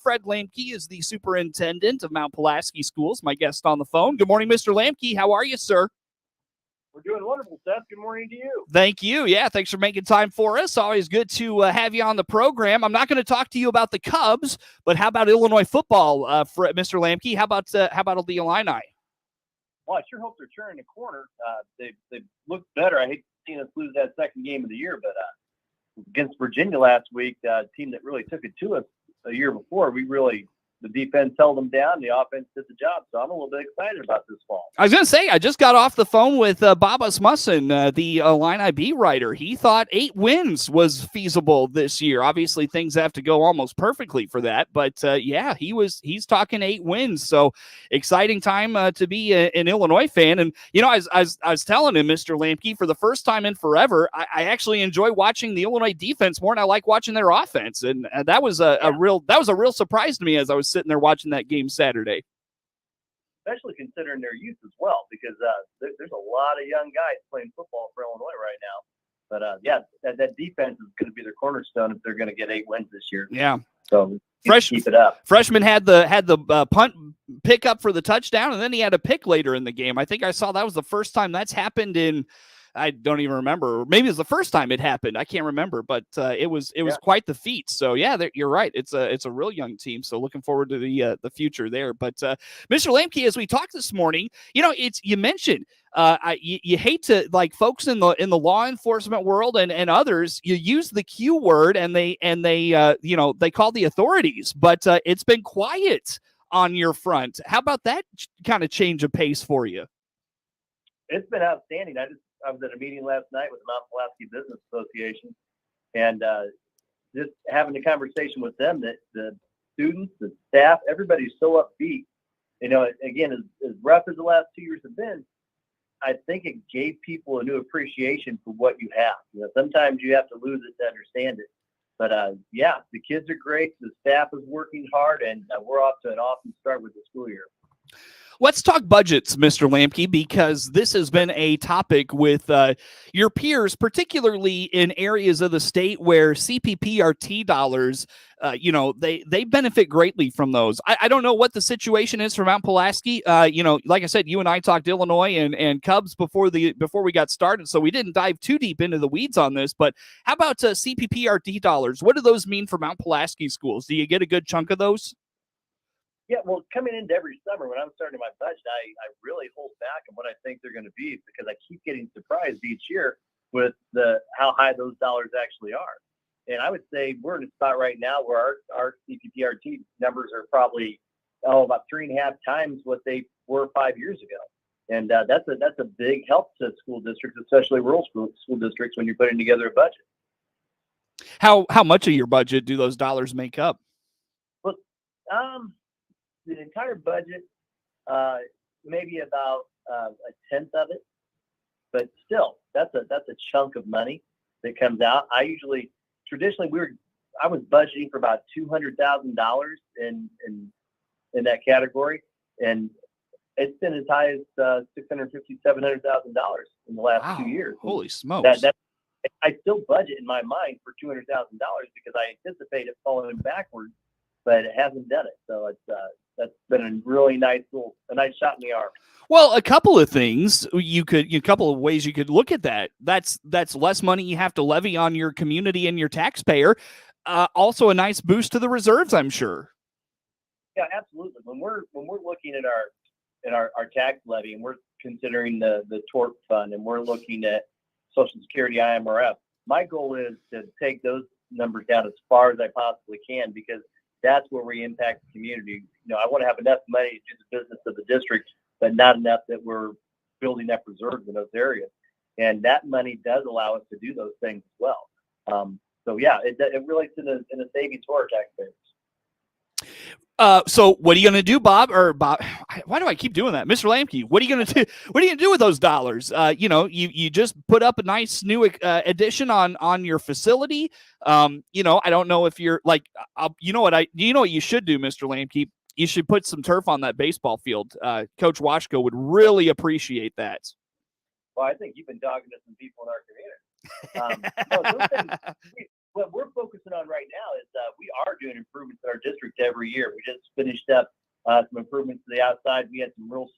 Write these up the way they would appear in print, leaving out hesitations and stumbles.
Fred Lamkey is the superintendent of Mount Pulaski Schools, my guest on the phone. Good morning, Mr. Lamkey. How are you, sir? We're doing wonderful, Seth. Good morning to you. Thank you. Yeah, thanks for making time for us. Always good to have you on the program. I'm not going to talk to you about the Cubs, but how about Illinois football, Mr. Lamkey? How about the Illini? Well, I sure hope they're turning the corner. They looked better. I hate seeing us lose that second game of the year, but against Virginia last week, a team that really took it to us a year before, the defense held them down. The offense did the job. So I'm a little bit excited about this fall. I was going to say, I just got off the phone with Bob Asmussen, the Illini beat writer. He thought 8 wins was feasible this year. Obviously, things have to go almost perfectly for that. But, yeah, he's talking 8 wins. So exciting time to be an Illinois fan. And, you know, I was telling him, Mr. Lamkey, for the first time in forever, I actually enjoy watching the Illinois defense more than I like watching their offense. And that was a real surprise to me as I was sitting there watching that game Saturday. Especially considering their youth as well, because there's a lot of young guys playing football for Illinois right now. But that defense is going to be their cornerstone if they're going to get 8 wins this year. Yeah. So keep it up. Freshman had the punt pick up for the touchdown, and then he had a pick later in the game. I think I saw that was the first time that's happened in. I don't even remember. Maybe it was the first time it happened. I can't remember, but it was quite the feat. So yeah, you're right. It's a real young team. So looking forward to the future there. But Mr. Lamkey, as we talked this morning, you know, you mentioned you hate to, like, folks in the law enforcement world and others. You use the Q word and they call the authorities, but it's been quiet on your front. How about that kind of change of pace for you? It's been outstanding. I was at a meeting last night with the Mount Pulaski Business Association, and just having a conversation with them, that the students, the staff, everybody's so upbeat. You know, again, as rough as the last 2 years have been, I think it gave people a new appreciation for what you have. You know, sometimes you have to lose it to understand it. But yeah, the kids are great. The staff is working hard, and we're off to an awesome start with the school year. Let's talk budgets, Mr. Lamkey, because this has been a topic with your peers, particularly in areas of the state where CPPRT dollars, they benefit greatly from those. I don't know what the situation is for Mount Pulaski. Like I said, you and I talked Illinois and Cubs before we got started, so we didn't dive too deep into the weeds on this. But how about CPPRT dollars? What do those mean for Mount Pulaski schools? Do you get a good chunk of those? Yeah, well, coming into every summer when I'm starting my budget, I really hold back on what I think they're going to be, because I keep getting surprised each year with how high those dollars actually are. And I would say we're in a spot right now where our CPPRT numbers are probably about 3.5 times what they were 5 years ago. And that's a big help to school districts, especially rural school districts, when you're putting together a budget. How much of your budget do those dollars make up? Well, the entire budget, maybe about a tenth of it, but still, that's a chunk of money that comes out. Traditionally, I was budgeting for about $200,000 in that category, and it's been as high as $650,000, $700,000 in the last 2 years. Holy smokes! I still budget in my mind for $200,000 because I anticipate it falling backwards, but it hasn't done it. So that's been a really nice shot in the arm. Well, a couple of things a couple of ways you could look at that. That's less money you have to levy on your community and your taxpayer. Also a nice boost to the reserves, I'm sure. Yeah, absolutely. When we're looking at our tax levy, and we're considering the tort fund, and we're looking at Social Security, IMRF, my goal is to take those numbers down as far as I possibly can, because that's where we impact the community. You know, I want to have enough money to do the business of the district, but not enough that we're building up reserves in those areas. And that money does allow us to do those things as well. So yeah, it really is in a savings for our taxpayers. So what are you going to do, Bob? Why do I keep doing that? Mr. Lamkey, what are you going to do? What are you going to do with those dollars? You just put up a nice new addition on your facility. I don't know if you're like, you know what you should do, Mr. Lamkey? You should put some turf on that baseball field. Coach Washko would really appreciate that. Well, I think you've been talking to some people in our community. Those things, what we're focusing on right now is we are doing improvements in our district every year. We just finished up some improvements to the outside. We had some real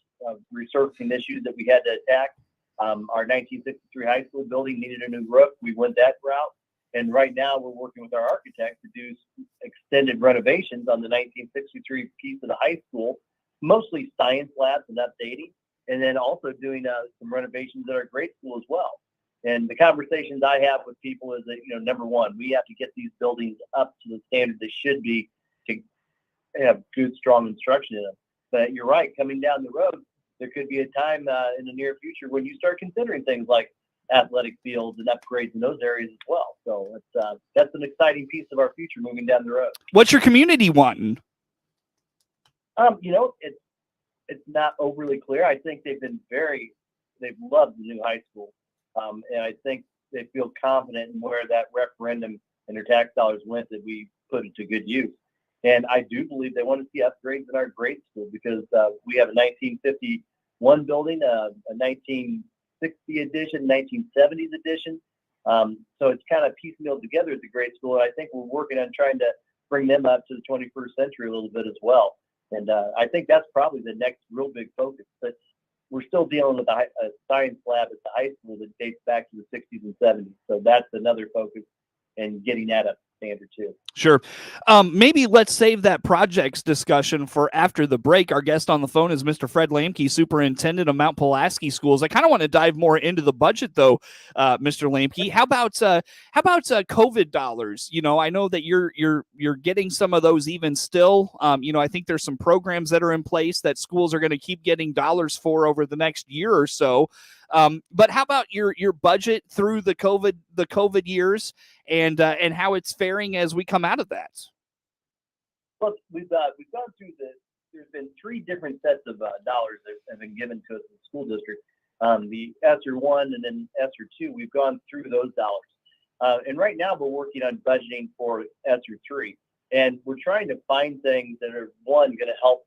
resurfacing issues that we had to attack. Our 1963 high school building needed a new roof. We went that route. And right now we're working with our architect to do extended renovations on the 1963 piece of the high school, mostly science labs and updating, and then also doing some renovations at our grade school as well. And the conversations I have with people is that, number one, we have to get these buildings up to the standard they should be to have good, strong instruction in them. But you're right, coming down the road, there could be a time in the near future when you start considering things like athletic fields and upgrades in those areas as well. So that's an exciting piece of our future moving down the road. What's your community wanting? It's not overly clear. I think they've loved the new high school. And I think they feel confident in where that referendum and their tax dollars went, that we put it to good use. And I do believe they want to see upgrades in our grade school, because we have a 1951 building, a 1960 edition, 1970s edition. So it's kind of piecemealed together at the grade school. And I think we're working on trying to bring them up to the 21st century a little bit as well. And I think that's probably the next real big focus. But we're still dealing with a science lab at the high school that dates back to the 60s and 70s. So that's another focus, and getting that up to standard too. Sure. Maybe let's save that projects discussion for after the break. Our guest on the phone is Mr. Fred Lamkey, superintendent of Mount Pulaski Schools. I kind of want to dive more into the budget, though, Mr. Lamkey. How about COVID dollars? I know that you're getting some of those even still. I think there's some programs that are in place that schools are going to keep getting dollars for over the next year or so. But how about your budget through the COVID years, and how it's faring as we come out of that? Well, we've gone through there's been three different sets of dollars that have been given to us in the school district. The ESSER 1 and then ESSER 2, we've gone through those dollars. And right now we're working on budgeting for ESSER 3. And we're trying to find things that are, one, going to help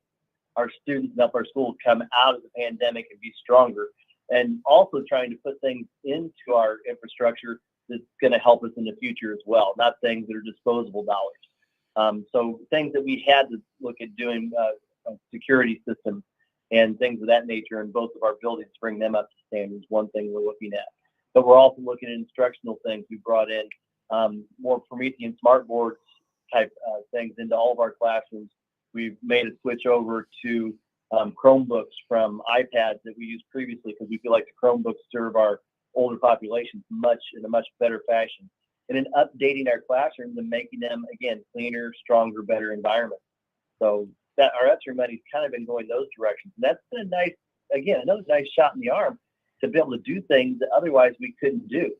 our students and help our school come out of the pandemic and be stronger. And also trying to put things into our infrastructure that's going to help us in the future as well, not things that are disposable dollars. So things that we had to look at doing, security systems and things of that nature in both of our buildings, bring them up to standards, one thing we're looking at. But we're also looking at instructional things. We brought in more Promethean smart boards type things into all of our classrooms. We've made a switch over to Chromebooks from iPads that we used previously, because we feel like the Chromebooks serve our older populations in a much better fashion. And then updating our classrooms and making them, again, cleaner, stronger, better environments. So that our ESSER money's kind of been going those directions. And that's been another nice shot in the arm to be able to do things that otherwise we couldn't do.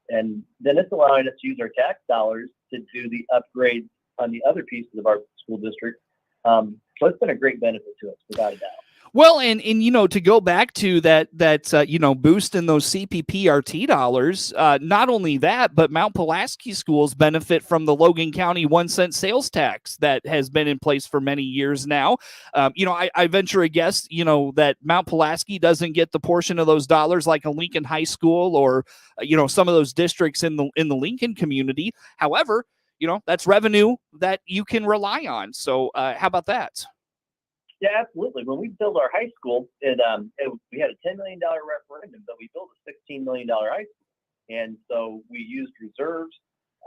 And then it's allowing us to use our tax dollars to do the upgrades on the other pieces of our school district. So it's been a great benefit to us, without a doubt. Well, and to go back to that boost in those CPPRT dollars, not only that, but Mount Pulaski schools benefit from the Logan County 1 cent sales tax that has been in place for many years now. I venture a guess, that Mount Pulaski doesn't get the portion of those dollars like a Lincoln High School or, some of those districts in the Lincoln community. However, that's revenue that you can rely on. So how about that? Yeah, absolutely. When we built our high school, we had a $10 million referendum, but we built a $16 million high school. And so we used reserves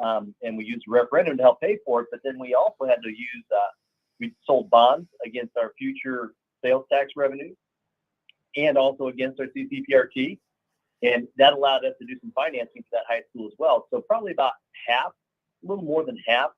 and we used a referendum to help pay for it. But then we also had to use, we sold bonds against our future sales tax revenue and also against our CCPRT. And that allowed us to do some financing for that high school as well. So probably about half, a little more than half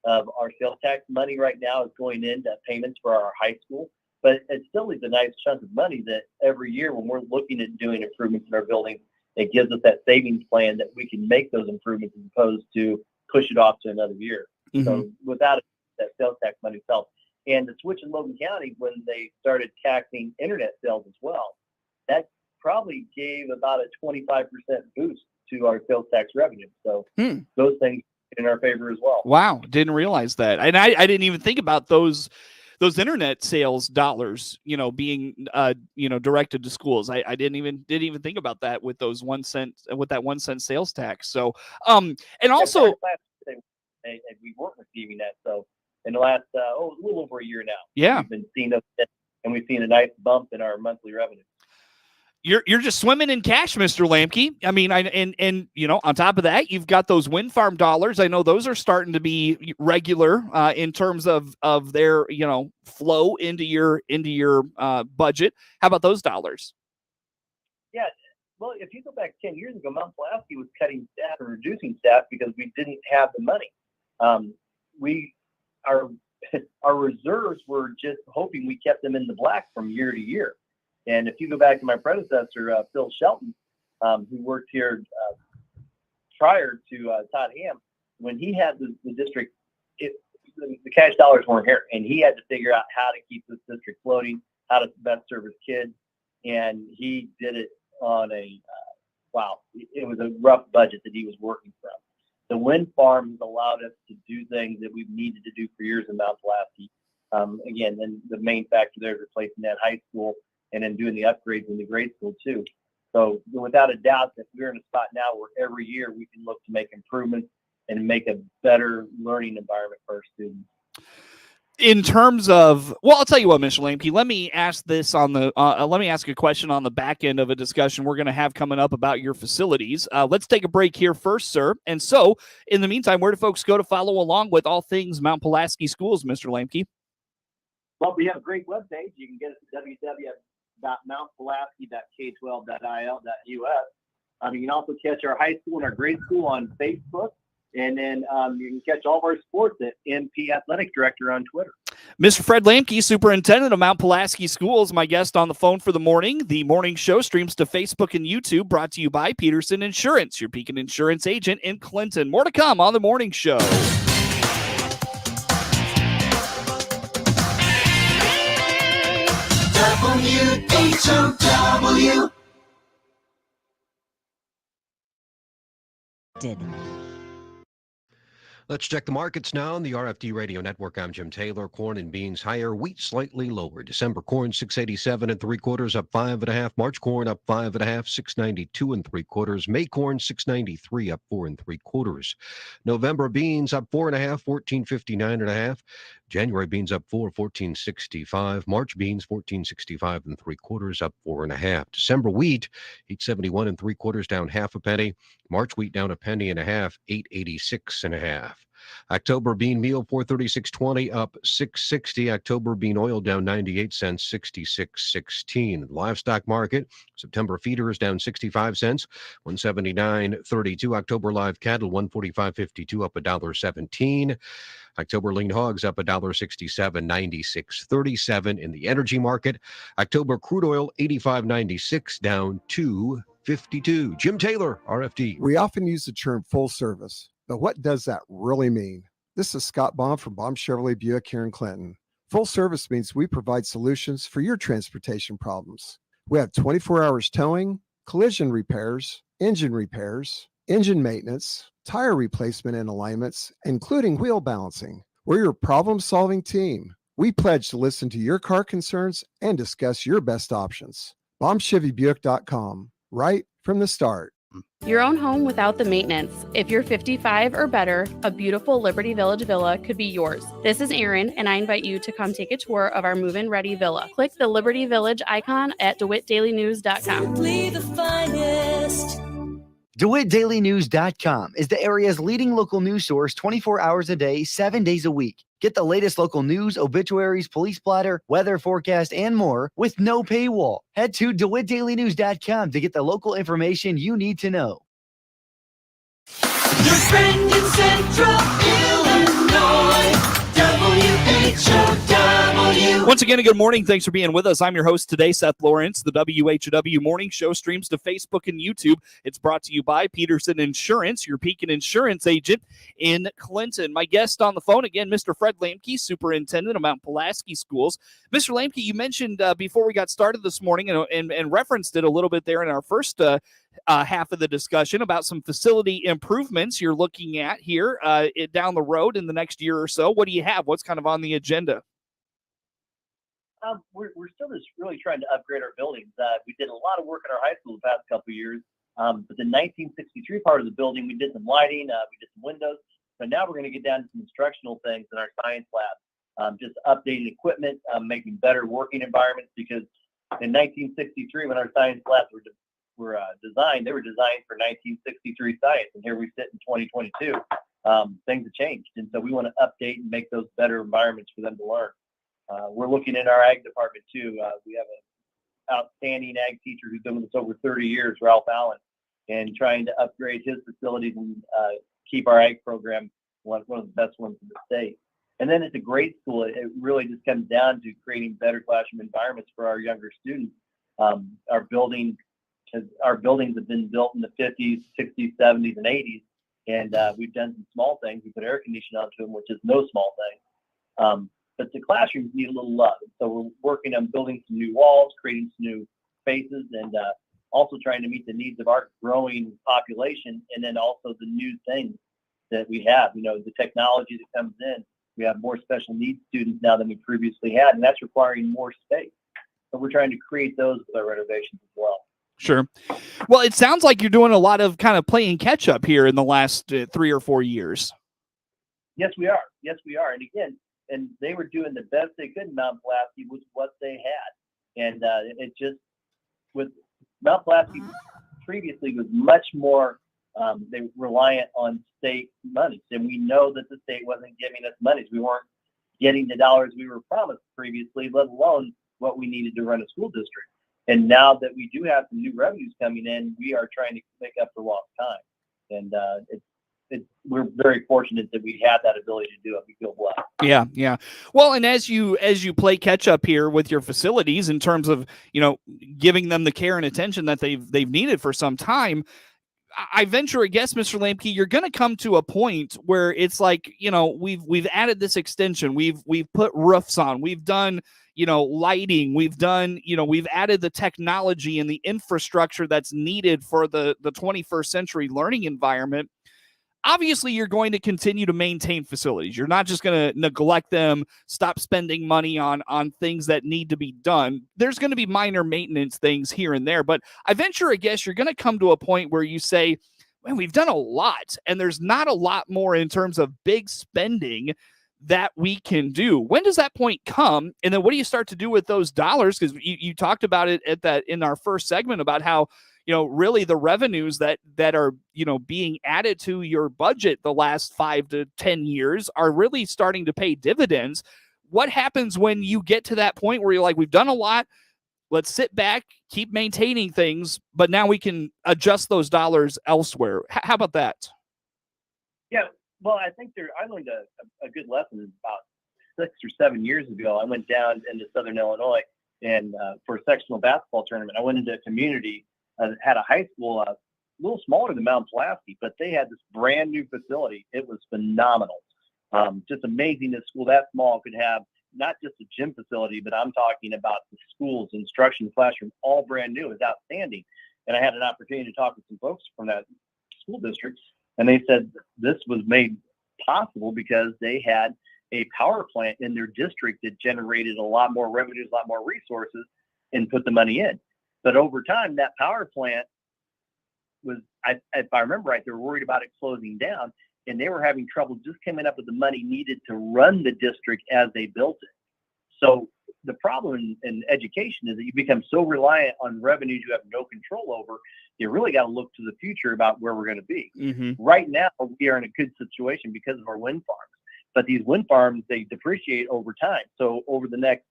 of our sales tax money right now is going into payments for our high school. But it still is a nice chunk of money that every year when we're looking at doing improvements in our buildings, it gives us that savings plan that we can make those improvements as opposed to push it off to another year. Mm-hmm. So without it, that sales tax money itself. And the switch in Logan County, when they started taxing internet sales as well, that probably gave about a 25% boost to our sales tax revenue. So those things in our favor as well. Wow, didn't realize that. And I didn't even think about those internet sales dollars, being directed to schools. I didn't even think about that with those 1 cent with that 1 cent sales tax. So and also and we weren't receiving that. So in the last, a little over a year now, Yeah. we've been seeing those, and we've seen a nice bump in our monthly revenue. You're just swimming in cash, Mr. Lamkey. I mean, and on top of that, you've got those wind farm dollars. I know those are starting to be regular in terms of their flow into your budget. How about those dollars? Yeah, well, if you go back 10 years ago, Mount Pulaski was cutting staff and reducing staff because we didn't have the money. Our reserves were just hoping we kept them in the black from year to year. And if you go back to my predecessor, Phil Shelton, who worked here prior to Todd Ham, when he had the district, the cash dollars weren't here, and he had to figure out how to keep this district floating, how to best serve his kids, and he did it on it was a rough budget that he was working from. The wind farms allowed us to do things that we've needed to do for years in Mount Pulaski. Again, then the main factor there is replacing that high school and then doing the upgrades in the grade school too. So without a doubt that we're in a spot now where every year we can look to make improvements and make a better learning environment for our students. In terms of, I'll tell you what, Mr. Lamkey, let me ask this let me ask a question on the back end of a discussion we're going to have coming up about your facilities. Let's take a break here first, sir. And so in the meantime, where do folks go to follow along with all things Mount Pulaski Schools, Mr. Lamkey? Well, we have a great webpage. You can get it at www.mountpulaski.k12.il.us. You can also catch our high school and our grade school on Facebook. And then you can catch all of our sports at MP Athletic Director on Twitter. Mr. Fred Lamkey, Superintendent of Mount Pulaski Schools, my guest on the phone for the morning. The morning show streams to Facebook and YouTube, brought to you by Peterson Insurance, your Pekin Insurance agent in Clinton. More to come on the morning show. WHOW. Let's check the markets now on the RFD Radio Network. I'm Jim Taylor. Corn and beans higher, wheat slightly lower. December corn 687 3/4, up 5 1/2. March corn up 5 1/2, 692 3/4. May corn 693, up 4 3/4. November beans up 4 1/2, 1459 1/2. January beans up 4, 1465. March beans 1465 3/4, up 4 1/2. December wheat 871 3/4, down 1/2 penny. March wheat down 1.5 pennies, 886 1/2. October bean meal 436.20, up 660. October bean oil down 98 cents, 66.16. Livestock market, September feeders down 65 cents, 179.32. October live cattle 145.52, up $1.17. October lean hogs up $1.67, 96.37. In the energy market, October crude oil 85.96, down 2.52. Jim Taylor, RFD. We often use the term full service, but what does that really mean? This is Scott Baum from Baum Chevrolet Buick here in Clinton. Full service means we provide solutions for your transportation problems. We have 24 hours towing, collision repairs, engine maintenance, tire replacement and alignments, including wheel balancing. We're your problem-solving team. We pledge to listen to your car concerns and discuss your best options. BaumChevyBuick.com, right from the start. Your own home without the maintenance. If you're 55 or better, a beautiful Liberty Village villa could be yours. This is Erin, and I invite you to come take a tour of our move-in ready villa. Click the Liberty Village icon at DeWittDailyNews.com. Simply the finest. DeWittDailyNews.com is the area's leading local news source 24 hours a day, 7 days a week. Get the latest local news, obituaries, police blotter, weather forecast, and more with no paywall. Head to DeWittDailyNews.com to get the local information you need to know. Your friend in Central Illinois, WHOW. Once again, a good morning. Thanks for being with us. I'm your host today, Seth Lawrence. The WHOW Morning Show streams to Facebook and YouTube. It's brought to you by Peterson Insurance, your Pekin Insurance agent in Clinton. My guest on the phone again, Mr. Fred Lamkey, Superintendent of Mount Pulaski Schools. Mr. Lamkey, you mentioned before we got started this morning and referenced it a little bit there in our first half of the discussion about some facility improvements you're looking at here down the road in the next year or so. What do you have? What's kind of on the agenda? We're still just really trying to upgrade our buildings. We did a lot of work in our high school the past couple of years, but the 1963 part of the building, we did some lighting, we did some windows. But now we're going to get down to some instructional things in our science lab, just updating equipment, making better working environments, because in 1963, when our science labs were designed, they were designed for 1963 science, and here we sit in 2022. Things have changed, and so we want to update and make those better environments for them to learn. We're looking in our ag department too. We have an outstanding ag teacher who's been with us over 30 years, Ralph Allen, and trying to upgrade his facilities and keep our ag program one of the best ones in the state. And then it's a great school. It really just comes down to creating better classroom environments for our younger students. Our buildings have been built in the 50s, 60s, 70s, and 80s, and we've done some small things. We put air conditioning onto them, which is no small thing. But the classrooms need a little love. And so we're working on building some new walls, creating some new spaces, and also trying to meet the needs of our growing population, and then also the new things that we have. The technology that comes in. We have more special needs students now than we previously had, and that's requiring more space. So we're trying to create those with our renovations as well. Sure. Well, it sounds like you're doing a lot of kind of playing catch up here in the last 3 or 4 years. Yes, we are. And again, and they were doing the best they could in Mount Pulaski with what they had. And it just, with Mount Pulaski previously was much more they were reliant on state monies, and we know that the state wasn't giving us monies. We weren't getting the dollars we were promised previously, let alone what we needed to run a school district. And now that we do have some new revenues coming in, we are trying to make up for lost time. And we're very fortunate that we have that ability to do it. We feel blessed. Yeah. Well, and as you play catch up here with your facilities in terms of giving them the care and attention that they've needed for some time, I venture a guess, Mr. Lamkey, you're going to come to a point where it's like, we've added this extension, we've put roofs on, we've done, lighting, we've done, we've added the technology and the infrastructure that's needed for the 21st century learning environment. Obviously, you're going to continue to maintain facilities. You're not just going to neglect them, stop spending money on things that need to be done. There's going to be minor maintenance things here and there, but I venture a guess you're going to come to a point where you say, man, we've done a lot, and there's not a lot more in terms of big spending that we can do. When does that point come? And then what do you start to do with those dollars? Because you talked about it in our first segment about how really the revenues that are, being added to your budget the last 5 to 10 years are really starting to pay dividends. What happens when you get to that point where you're like, we've done a lot, let's sit back, keep maintaining things, but now we can adjust those dollars elsewhere? How about that? Yeah, well, I think I learned a good lesson about 6 or 7 years ago. I went down into Southern Illinois and for a sectional basketball tournament. I went into a community had a high school, a little smaller than Mount Pulaski, but they had this brand new facility. It was phenomenal. Just amazing that school that small could have not just a gym facility, but I'm talking about the schools, instruction, classroom, all brand new. It was outstanding. And I had an opportunity to talk with some folks from that school district, and they said this was made possible because they had a power plant in their district that generated a lot more revenues, a lot more resources, and put the money in. But over time, that power plant was, if I remember right, they were worried about it closing down, and they were having trouble just coming up with the money needed to run the district as they built it. So the problem in education is that you become so reliant on revenues you have no control over. You really got to look to the future about where we're going to be. Mm-hmm. Right now, we are in a good situation because of our wind farms. But these wind farms, they depreciate over time. So over the next,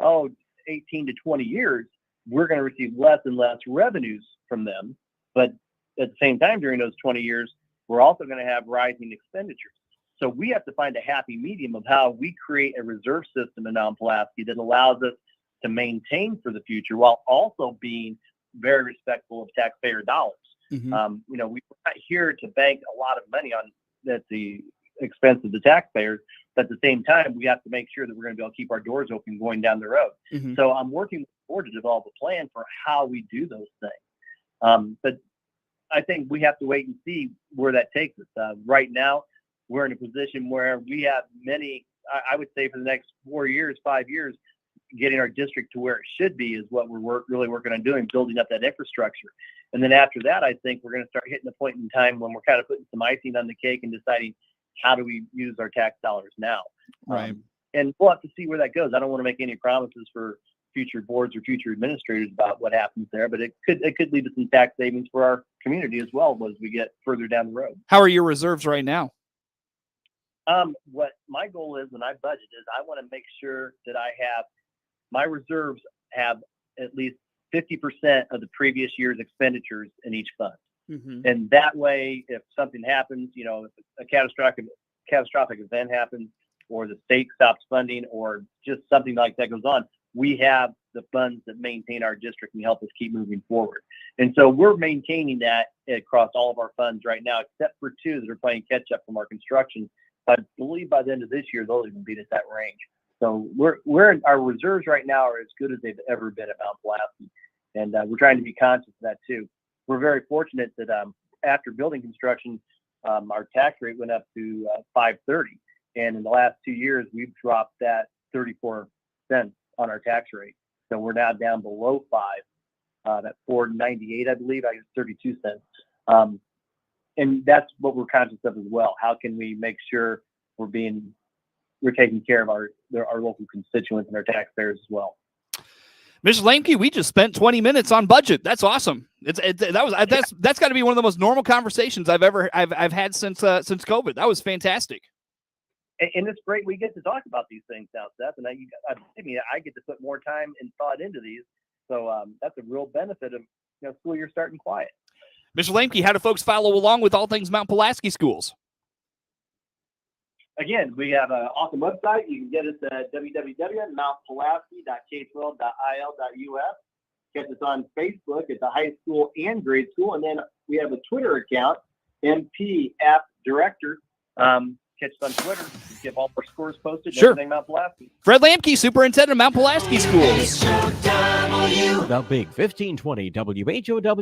18 to 20 years, we're going to receive less and less revenues from them. But at the same time, during those 20 years, we're also going to have rising expenditures. So we have to find a happy medium of how we create a reserve system in Mount Pulaski that allows us to maintain for the future while also being very respectful of taxpayer dollars. Mm-hmm. We're not here to bank a lot of money at the expense of the taxpayers. But at the same time, we have to make sure that we're going to be able to keep our doors open going down the road. Mm-hmm. So I'm working with the board to develop a plan for how we do those things. But I think we have to wait and see where that takes us. Right now, we're in a position where we have many, I would say for the next 4 years, 5 years, getting our district to where it should be is what we're really working on doing, building up that infrastructure. And then after that, I think we're going to start hitting the point in time when we're kind of putting some icing on the cake and deciding how do we use our tax dollars now? Right. And we'll have to see where that goes. I don't want to make any promises for future boards or future administrators about what happens there, but it could lead to some tax savings for our community as well as we get further down the road. How are your reserves right now? What my goal is when I budget is I want to make sure that I have my reserves have at least 50% of the previous year's expenditures in each fund. Mm-hmm. And that way, if something happens, if a catastrophic event happens, or the state stops funding, or just something like that goes on, we have the funds that maintain our district and help us keep moving forward. And so we're maintaining that across all of our funds right now, except for two that are playing catch up from our construction. I believe by the end of this year, they'll even beat us that range. So our reserves right now are as good as they've ever been at Mount Pulaski. And we're trying to be conscious of that too. We're very fortunate that after building construction, our tax rate went up to $5.30. And in the last 2 years, we've dropped that 34 cents on our tax rate. So we're now down below $5, at $4.98, I believe. I guess 32 cents. And that's what we're conscious of as well. How can we make sure we're taking care of our local constituents and our taxpayers as well? Mr. Lamkey, we just spent 20 minutes on budget. That's awesome. That's got to be one of the most normal conversations I've had since COVID. That was fantastic. And it's great we get to talk about these things now, Seth. And I get to put more time and thought into these. So that's a real benefit of school year starting quiet. Mr. Lamkey, how do folks follow along with all things Mount Pulaski schools? Again, we have an awesome website. You can get us at www.mountpulaski.ktwell.il.us. Catch us on Facebook at the high school and grade school. And then we have a Twitter account, MP App Director. Catch us on Twitter. Get all our scores posted. Sure. Everything Mount Pulaski. Fred Lamkey, Superintendent of Mount Pulaski Schools. It's WHOW. The Big 1520 WHOW